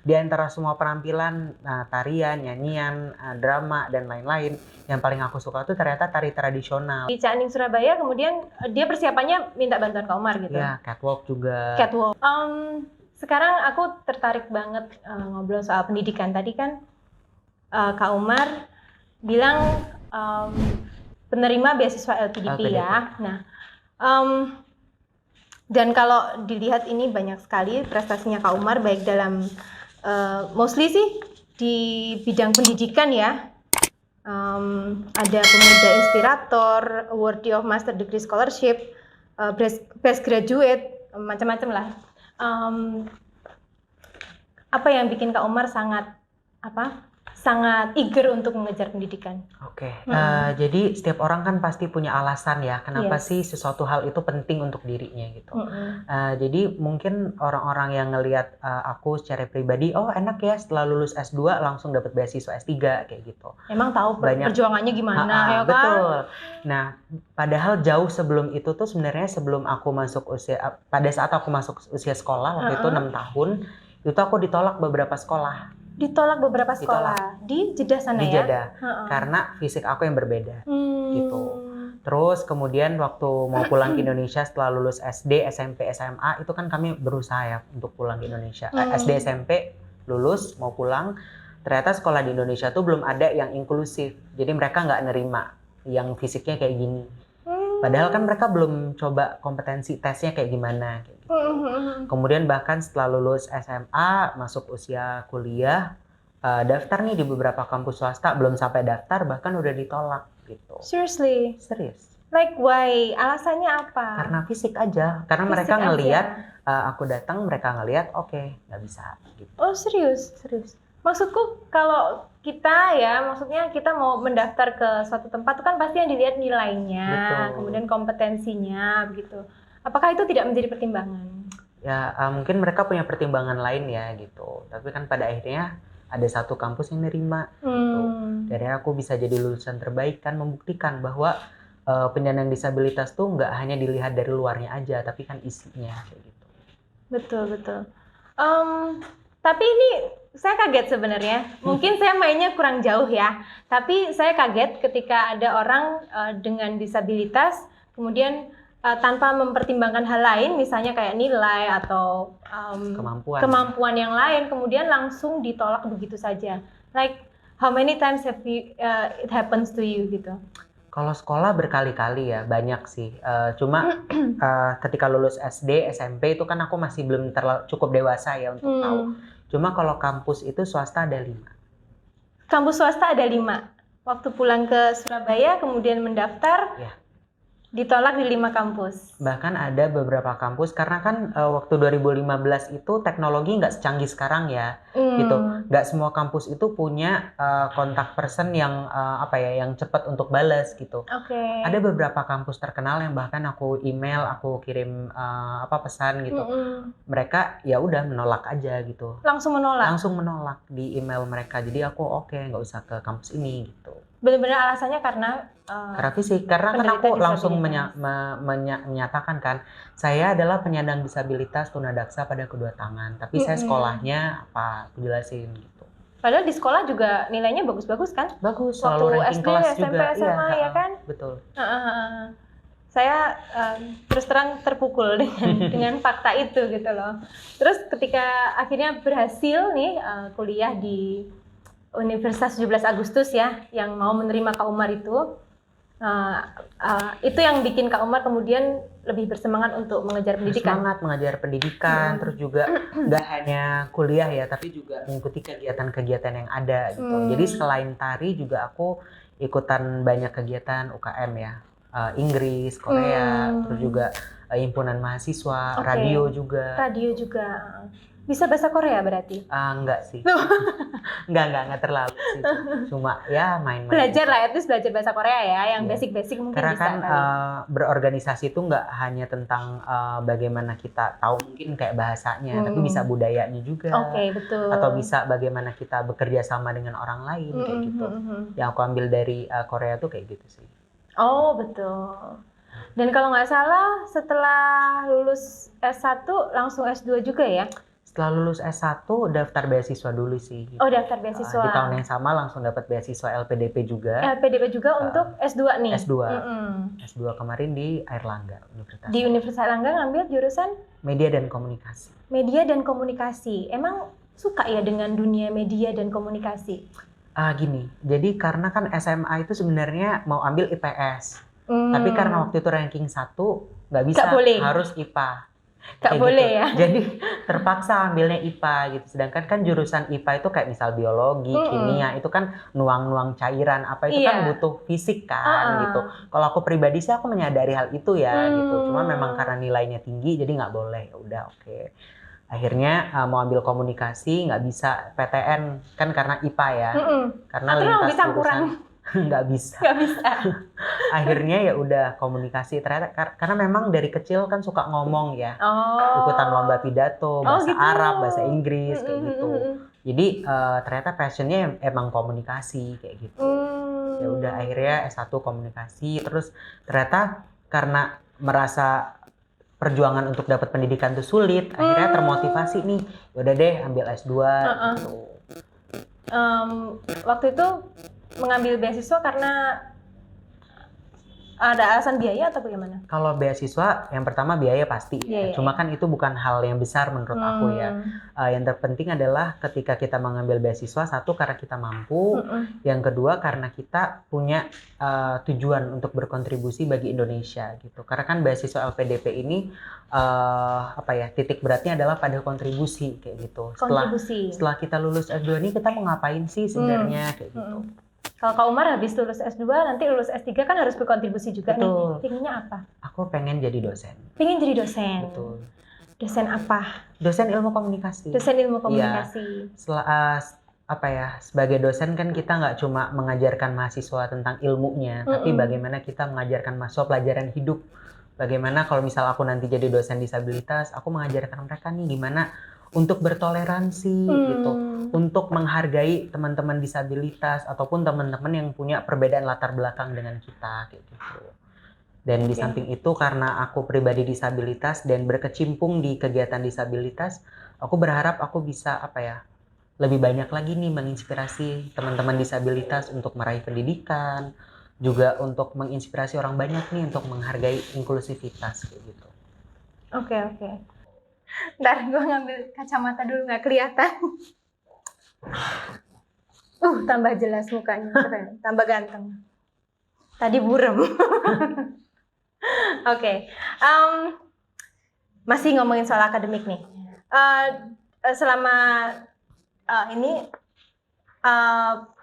di antara semua penampilan, tarian, nyanyian, drama, dan lain-lain, yang paling aku suka tuh ternyata tari tradisional. Di Cak Ning Surabaya kemudian dia persiapannya minta bantuan Kak Umar gitu? Iya, catwalk juga. Catwalk. Sekarang aku tertarik banget ngobrol soal pendidikan. Tadi kan Kak Umar bilang penerima beasiswa LPDP ya. Nah, dan kalau dilihat ini banyak sekali prestasinya Kak Umar, baik dalam mostly sih di bidang pendidikan ya. Ada pemuda inspirator, awardee of master degree scholarship, best graduate, macam-macam lah. Apa yang bikin Kak Umar sangat eager untuk mengejar pendidikan? Oke, jadi setiap orang kan pasti punya alasan ya, kenapa sih sesuatu hal itu penting untuk dirinya gitu. Jadi mungkin orang-orang yang ngelihat aku secara pribadi, oh enak ya setelah lulus S2 langsung dapat beasiswa S3 kayak gitu. Emang tahu perjuangannya gimana ya kan? Betul. Nah, padahal jauh sebelum itu tuh sebenarnya sebelum aku masuk pada saat aku masuk usia sekolah waktu itu 6 tahun, itu aku ditolak beberapa sekolah. Ditolak beberapa sekolah di Jeddah sana di ya? Jeddah, karena fisik aku yang berbeda gitu. Terus kemudian waktu mau pulang ke Indonesia setelah lulus SD, SMP, SMA itu kan kami berusaha ya untuk pulang ke Indonesia. SD, SMP lulus mau pulang, ternyata sekolah di Indonesia tuh belum ada yang inklusif. Jadi mereka nggak nerima yang fisiknya kayak gini. Padahal kan mereka belum coba kompetensi tesnya kayak gimana. Kayak gitu. Kemudian bahkan setelah lulus SMA, masuk usia kuliah, daftar nih di beberapa kampus swasta, belum sampai daftar bahkan udah ditolak gitu. Seriously? Serius. Like why? Alasannya apa? Karena fisik aja. Karena fisik mereka ngelihat aku datang, mereka ngelihat oke, nggak bisa. Gitu. Oh serius? Serius. Maksudku kalau kita ya, maksudnya kita mau mendaftar ke suatu tempat itu kan pasti yang dilihat nilainya, kemudian kompetensinya begitu. Apakah itu tidak menjadi pertimbangan? Ya mungkin mereka punya pertimbangan lain ya gitu. Tapi kan pada akhirnya ada satu kampus yang nerima gitu. Dari aku bisa jadi lulusan terbaik kan membuktikan bahwa penyandang disabilitas tuh nggak hanya dilihat dari luarnya aja, tapi kan isinya kayak gitu. Betul betul. Tapi ini saya kaget sebenarnya. Mungkin saya mainnya kurang jauh ya. Tapi saya kaget ketika ada orang dengan disabilitas kemudian tanpa mempertimbangkan hal lain, misalnya kayak nilai atau kemampuan yang lain, kemudian langsung ditolak begitu saja. Like how many times have it happens to you gitu? Kalau sekolah berkali-kali ya, banyak sih. Cuma ketika lulus SD, SMP itu kan aku masih belum cukup dewasa ya untuk tahu. Cuma kalau kampus itu swasta ada 5. Kampus swasta ada 5. Waktu pulang ke Surabaya kemudian mendaftar, ditolak di 5 kampus. Bahkan ada beberapa kampus karena kan waktu 2015 itu teknologi nggak secanggih sekarang ya, gitu. Nggak semua kampus itu punya kontak person yang yang cepat untuk balas gitu. Ada beberapa kampus terkenal yang bahkan aku email, aku kirim pesan gitu. Mereka ya udah menolak aja gitu. Langsung menolak? Langsung menolak di email mereka. Jadi aku nggak usah ke kampus ini gitu. Benar-benar alasannya karena fisik, karena kan aku langsung menyatakan kan, saya adalah penyandang disabilitas tunadaksa pada kedua tangan, tapi saya sekolahnya apa, aku jelasin gitu. Padahal di sekolah juga nilainya bagus-bagus kan? Bagus, selalu ranking SD, kelas SMP, juga. SMA ya kan? Betul. Saya terus terang terpukul dengan fakta itu gitu loh. Terus ketika akhirnya berhasil nih kuliah di Universitas 17 Agustus ya, yang mau menerima Kak Umar itu yang bikin Kak Umar kemudian lebih bersemangat untuk mengejar pendidikan. Semangat mengejar pendidikan, terus juga nggak hanya kuliah ya, tapi juga mengikuti kegiatan-kegiatan yang ada gitu. Jadi selain tari juga aku ikutan banyak kegiatan UKM ya, Inggris, Korea, terus juga himpunan mahasiswa, radio juga. Radio juga. Bisa bahasa Korea berarti? Enggak sih. Enggak terlalu sih. Cuma ya main-main. Belajar lah, at least belajar bahasa Korea ya, yang basic-basic mungkin karena bisa. Karena kan berorganisasi itu nggak hanya tentang bagaimana kita tahu mungkin kayak bahasanya, tapi bisa budayanya juga. Betul. Atau bisa bagaimana kita bekerja sama dengan orang lain kayak gitu. Yang aku ambil dari Korea tuh kayak gitu sih. Oh, betul. Dan kalau nggak salah setelah lulus S1 langsung S2 juga ya? Setelah lulus S1 daftar beasiswa dulu sih. Gitu. Oh, daftar beasiswa. Di tahun yang sama langsung dapat beasiswa LPDP juga. LPDP juga untuk S2 nih? S2. S2 kemarin di Airlangga Universitas. Di Universitas Airlangga ngambil jurusan? Media dan Komunikasi. Media dan Komunikasi. Emang suka ya dengan dunia media dan komunikasi? Gini, jadi karena kan SMA itu sebenarnya mau ambil IPS. Tapi karena waktu itu ranking 1, nggak bisa, harus IPA. Nggak boleh gitu. ya? Jadi terpaksa ambilnya IPA gitu. Sedangkan kan jurusan IPA itu kayak misal biologi, kimia, itu kan nuang-nuang cairan, apa itu kan butuh fisik kan gitu. Kalau aku pribadi sih aku menyadari hal itu ya gitu. Cuma memang karena nilainya tinggi jadi nggak boleh. Udah oke. Akhirnya mau ambil komunikasi nggak bisa PTN kan karena IPA ya. Karena lintas jurusan nggak bisa. Akhirnya ya udah komunikasi. Ternyata karena memang dari kecil kan suka ngomong ya. Ikutan lomba pidato, bahasa Arab, bahasa Inggris kayak gitu. Jadi ternyata passionnya emang komunikasi kayak gitu. Ya udah akhirnya S1 komunikasi. Terus ternyata karena merasa perjuangan untuk dapat pendidikan itu sulit, akhirnya termotivasi nih. Udah deh ambil S2 gitu. Waktu itu mengambil beasiswa karena ada alasan biaya atau bagaimana? Kalau beasiswa yang pertama biaya pasti. Cuma kan itu bukan hal yang besar menurut aku ya. Yang terpenting adalah ketika kita mengambil beasiswa, satu karena kita mampu, yang kedua karena kita punya tujuan untuk berkontribusi bagi Indonesia gitu. Karena kan beasiswa LPDP ini titik beratnya adalah pada kontribusi kayak gitu. Setelah kita lulus S2 ini kita mau ngapain sih sebenarnya kayak gitu. Kalau Kak Umar habis lulus S2, nanti lulus S3 kan harus berkontribusi juga. Betul. Nih. Pengennya apa? Aku pengen jadi dosen. Pengen jadi dosen? Betul. Dosen apa? Dosen ilmu komunikasi. Dosen ilmu komunikasi. Ya, sebagai dosen kan kita nggak cuma mengajarkan mahasiswa tentang ilmunya, tapi bagaimana kita mengajarkan mahasiswa pelajaran hidup. Bagaimana kalau misal aku nanti jadi dosen disabilitas, aku mengajarkan mereka nih gimana untuk bertoleransi gitu, untuk menghargai teman-teman disabilitas ataupun teman-teman yang punya perbedaan latar belakang dengan kita kayak gitu. Dan di samping itu karena aku pribadi disabilitas dan berkecimpung di kegiatan disabilitas, aku berharap aku bisa lebih banyak lagi nih menginspirasi teman-teman disabilitas untuk meraih pendidikan, juga untuk menginspirasi orang banyak nih untuk menghargai inklusivitas kayak gitu. Oke. Ntar gue ngambil kacamata dulu, nggak kelihatan. Tambah jelas mukanya, keren, tambah ganteng. Tadi burem. Oke. Masih ngomongin soal akademik nih. Selama ini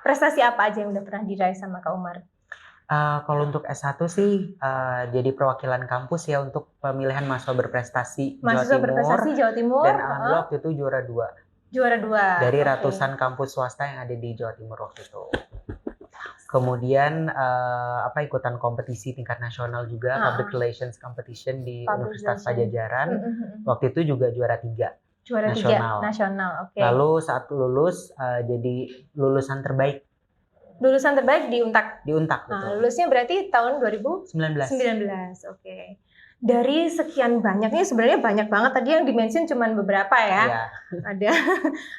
prestasi apa aja yang udah pernah diraih sama Kak Umar? Kalau untuk S1 sih jadi perwakilan kampus ya untuk pemilihan mahasiswa berprestasi Jawa Timur. Dan alhamdulillah waktu itu juara 2. Juara 2. Dari ratusan kampus swasta yang ada di Jawa Timur waktu itu. Kemudian ikutan kompetisi tingkat nasional juga, Public Relations Competition di Universitas Pajajaran. Waktu itu juga juara 3. Juara nasional. Oke. Lalu saat lulus jadi lulusan terbaik. Lulusan terbaik di Untak? Di Untak, betul. Nah, lulusnya berarti tahun 2019? 19, oke. Dari sekian banyaknya, sebenarnya banyak banget. Tadi yang dimention cuma beberapa ya. Yeah. Ada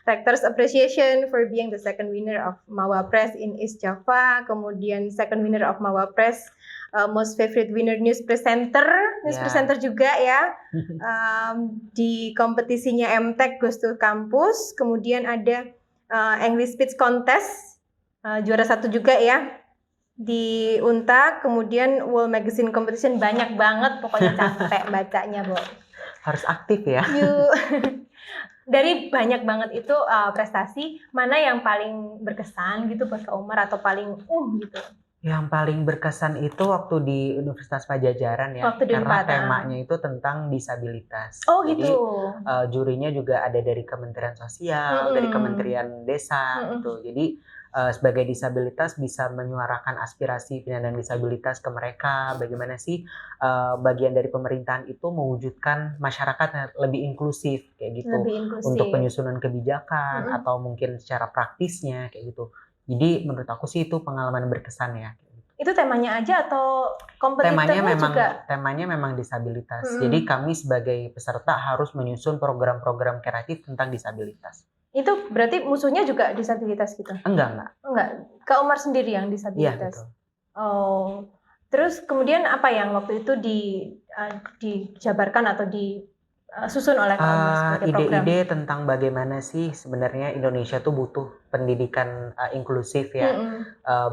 Rector's Appreciation for being the second winner of Mawapres in East Java. Kemudian second winner of Mawapres, most favorite winner news presenter juga ya. Di kompetisinya MTech Goes to Campus. Kemudian ada English Speech Contest. Juara 1 juga ya di Untak, kemudian World Magazine Competition, banyak banget pokoknya, capek bacanya, Bo. Harus aktif ya. Dari banyak banget itu prestasi, mana yang paling berkesan gitu buat Kak Umar atau paling gitu? Yang paling berkesan itu waktu di Universitas Pajajaran ya, karena temanya itu tentang disabilitas. Oh gitu. Jadi jurinya juga ada dari Kementerian Sosial, dari Kementerian Desa gitu. Jadi sebagai disabilitas bisa menyuarakan aspirasi penyandang disabilitas ke mereka. Bagaimana sih bagian dari pemerintahan itu mewujudkan masyarakat yang lebih inklusif kayak gitu. Untuk penyusunan kebijakan atau mungkin secara praktisnya kayak gitu. Jadi menurut aku sih itu pengalaman berkesan ya. Itu temanya aja atau kompetitornya juga? Temanya memang disabilitas. Jadi kami sebagai peserta harus menyusun program-program kreatif tentang disabilitas. Itu berarti musuhnya juga disabilitas gitu? Enggak. Kak Umar sendiri yang disabilitas? Iya, betul. Oh, terus kemudian apa yang waktu itu dijabarkan atau disusun oleh Kak Umar sebagai program? Ide-ide tentang bagaimana sih sebenarnya Indonesia tuh butuh pendidikan inklusif ya.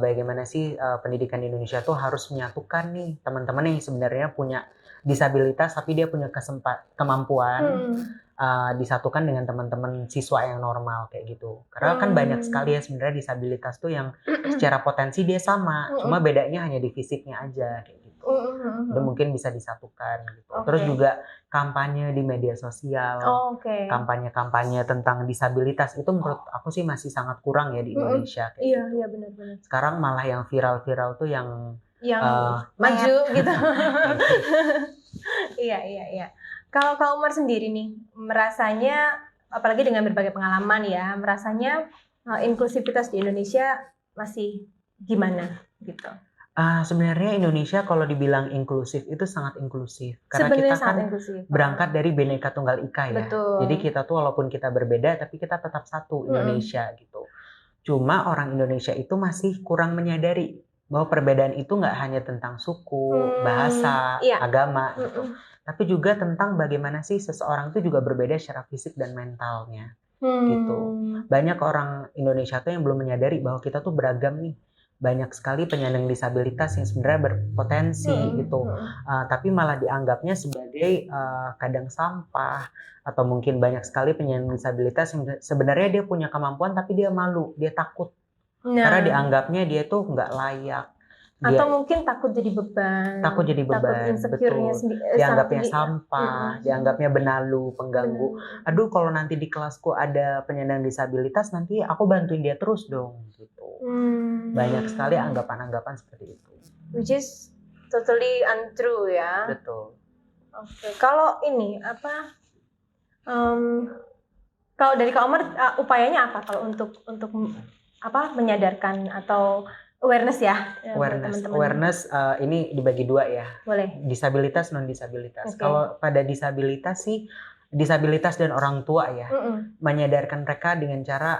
Bagaimana sih pendidikan Indonesia tuh harus menyatukan nih teman-teman yang sebenarnya punya disabilitas tapi dia punya kemampuan disatukan dengan teman-teman siswa yang normal kayak gitu. Karena kan banyak sekali ya sebenarnya disabilitas tuh yang secara potensi dia sama, cuma bedanya hanya di fisiknya aja kayak gitu. Itu mungkin bisa disatukan gitu. Terus juga kampanye di media sosial, kampanye-kampanye tentang disabilitas itu menurut aku sih masih sangat kurang ya di Indonesia kayak gitu. Iya benar-benar. Sekarang malah yang viral-viral tuh yang maju gitu. Iya. Kalau Kak Umar sendiri nih merasanya, apalagi dengan berbagai pengalaman ya, merasanya inklusivitas di Indonesia masih gimana gitu? Sebenarnya Indonesia kalau dibilang inklusif itu sangat inklusif karena kita kan berangkat dari Bhinneka Tunggal Ika ya. Betul. Jadi kita tuh walaupun kita berbeda tapi kita tetap satu Indonesia gitu. Cuma orang Indonesia itu masih kurang menyadari bahwa perbedaan itu nggak hanya tentang suku, bahasa, agama gitu. Tapi juga tentang bagaimana sih seseorang itu juga berbeda secara fisik dan mentalnya gitu. Banyak orang Indonesia tuh yang belum menyadari bahwa kita tuh beragam nih. Banyak sekali penyandang disabilitas yang sebenarnya berpotensi gitu, tapi malah dianggapnya sebagai kadang sampah atau mungkin banyak sekali penyandang disabilitas yang sebenarnya dia punya kemampuan tapi dia malu, dia takut karena dianggapnya dia tuh nggak layak. Atau mungkin takut jadi beban, takut betul, dianggapnya sampah, dianggapnya benalu, pengganggu. Aduh kalau nanti di kelasku ada penyandang disabilitas nanti aku bantuin dia terus dong gitu. Banyak sekali anggapan-anggapan seperti itu. Which is totally untrue ya. Betul. Oke. Kalau ini kalau dari Kak Umar upayanya apa kalau untuk menyadarkan atau awareness ya? Awareness ini dibagi dua ya. Boleh. Disabilitas, non disabilitas. Kalau pada disabilitas sih disabilitas dan orang tua ya, menyadarkan mereka dengan cara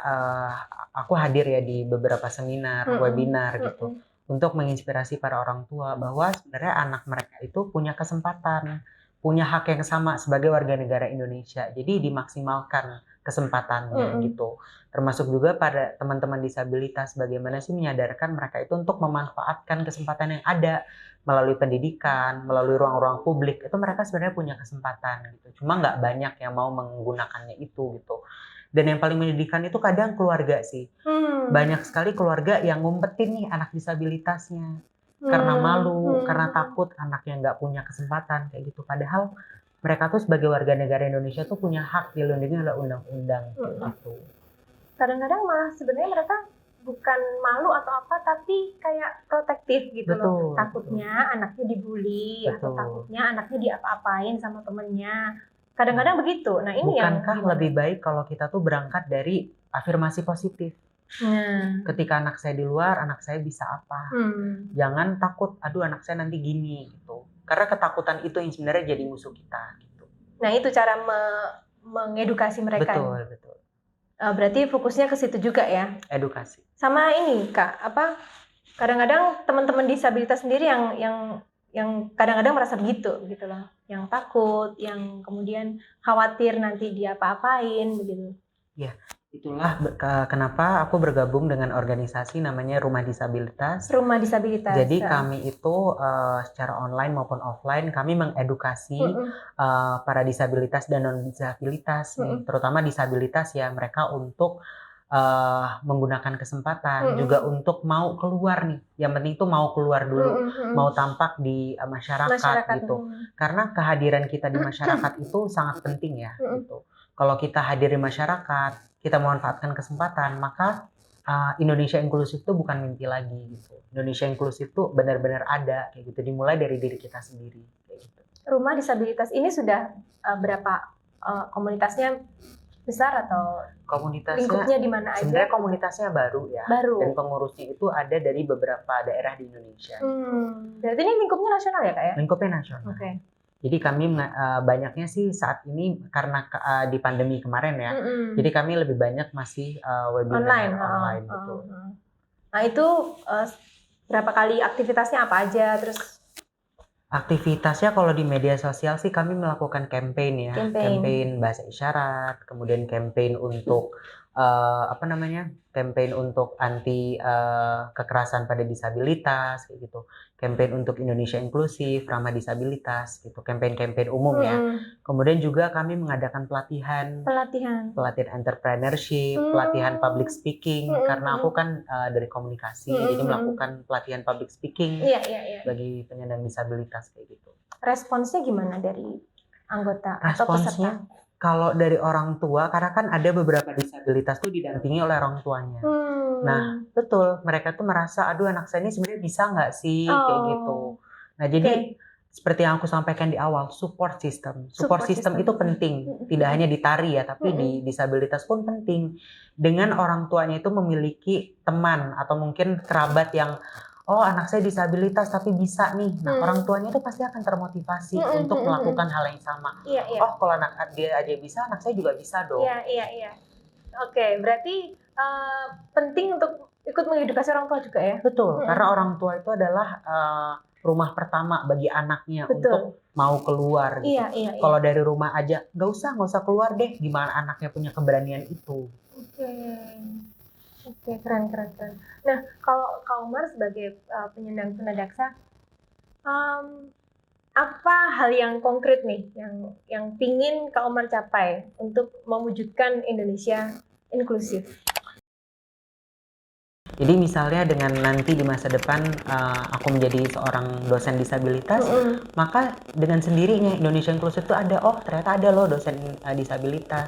aku hadir ya di beberapa seminar, webinar gitu, untuk menginspirasi para orang tua bahwa sebenarnya anak mereka itu punya kesempatan, punya hak yang sama sebagai warga negara Indonesia. Jadi dimaksimalkan kesempatannya gitu. Termasuk juga pada teman-teman disabilitas bagaimana sih menyadarkan mereka itu untuk memanfaatkan kesempatan yang ada melalui pendidikan, melalui ruang-ruang publik, itu mereka sebenarnya punya kesempatan gitu. Cuma nggak banyak yang mau menggunakannya itu gitu. Dan yang paling menyedihkan itu kadang keluarga sih. Banyak sekali keluarga yang ngumpetin nih anak disabilitasnya karena malu, karena takut anaknya nggak punya kesempatan kayak gitu. Padahal mereka tuh sebagai warga negara Indonesia tuh punya hak dilindungi oleh undang-undang gitu. Kadang-kadang malah sebenarnya mereka bukan malu atau apa, tapi kayak protektif gitu. Loh. Takutnya anaknya dibully atau takutnya anaknya diapa-apain sama temennya. Kadang-kadang begitu. Nah ini bukankah lebih baik kalau kita tuh berangkat dari afirmasi positif? Ketika anak saya di luar, anak saya bisa apa? Jangan takut, aduh anak saya nanti gini gitu. Karena ketakutan itu yang sebenarnya jadi musuh kita. Gitu. Nah itu cara mengedukasi mereka. Betul. Berarti fokusnya ke situ juga ya? Edukasi. Sama ini Kak, kadang-kadang teman-teman disabilitas sendiri yang kadang-kadang merasa begitu loh, yang takut, yang kemudian khawatir nanti dia apa-apain begitu. Ya, itulah kenapa aku bergabung dengan organisasi namanya Rumah Disabilitas. Rumah Disabilitas. Jadi kami itu secara online maupun offline kami mengedukasi para disabilitas dan non disabilitas, terutama disabilitas ya, mereka untuk menggunakan kesempatan juga untuk mau keluar nih. Yang penting tuh mau keluar dulu, mau tampak di masyarakat gitu. Karena kehadiran kita di masyarakat itu sangat penting ya gitu. Kalau kita hadir di masyarakat, kita memanfaatkan kesempatan, maka Indonesia inklusif itu bukan mimpi lagi gitu. Indonesia inklusif itu benar-benar ada kayak gitu, dimulai dari diri kita sendiri kayak gitu. Rumah Disabilitas ini sudah berapa komunitasnya? besar atau Komunitasnya lingkupnya di mana aja? sebenarnya komunitasnya baru ya. Baru. Dan pengurusnya itu ada dari beberapa daerah di Indonesia. Berarti ini lingkupnya nasional ya, Kak ya? Lingkupnya nasional. Oke. Jadi kami banyaknya sih saat ini karena di pandemi kemarin ya. Jadi kami lebih banyak masih webinar online gitu. Nah itu berapa kali aktivitasnya apa aja? Terus aktivitasnya kalau di media sosial sih kami melakukan campaign ya. Campaign bahasa isyarat, kemudian campaign untuk campaign untuk anti kekerasan pada disabilitas kayak gitu. Campaign untuk Indonesia inklusif, ramah disabilitas gitu. Campaign-campaign umum ya. Kemudian juga kami mengadakan pelatihan entrepreneurship, pelatihan public speaking karena aku kan dari komunikasi jadi melakukan pelatihan public speaking bagi penyandang disabilitas kayak gitu. Responsnya gimana dari anggota atau peserta? Kalau dari orang tua, karena kan ada beberapa disabilitas tuh didampingi oleh orang tuanya. Nah, betul, mereka tuh merasa, aduh anak saya ini sebenarnya bisa nggak sih, kayak gitu. Nah, jadi seperti yang aku sampaikan di awal, support system. Support system itu penting, tidak hanya di tari ya, tapi di disabilitas pun penting. Dengan orang tuanya itu memiliki teman atau mungkin kerabat yang oh anak saya disabilitas tapi bisa nih. Nah orang tuanya itu pasti akan termotivasi untuk melakukan hal yang sama. Oh kalau anak dia aja bisa, anak saya juga bisa dong. Iya. Oke, berarti penting untuk ikut mengedukasi orang tua juga ya? Betul, karena orang tua itu adalah rumah pertama bagi anaknya untuk mau keluar gitu. Iya. Kalau dari rumah aja, nggak usah keluar deh. Gimana anaknya punya keberanian itu? Oke, keren. Nah, kalau Kak Umar sebagai penyandang tunadaksa, apa hal yang konkret nih yang pingin Kak Umar capai untuk mewujudkan Indonesia inklusif? Jadi misalnya dengan nanti di masa depan aku menjadi seorang dosen disabilitas, maka dengan sendirinya Indonesia inklusif itu ada, oh ternyata ada loh dosen disabilitas.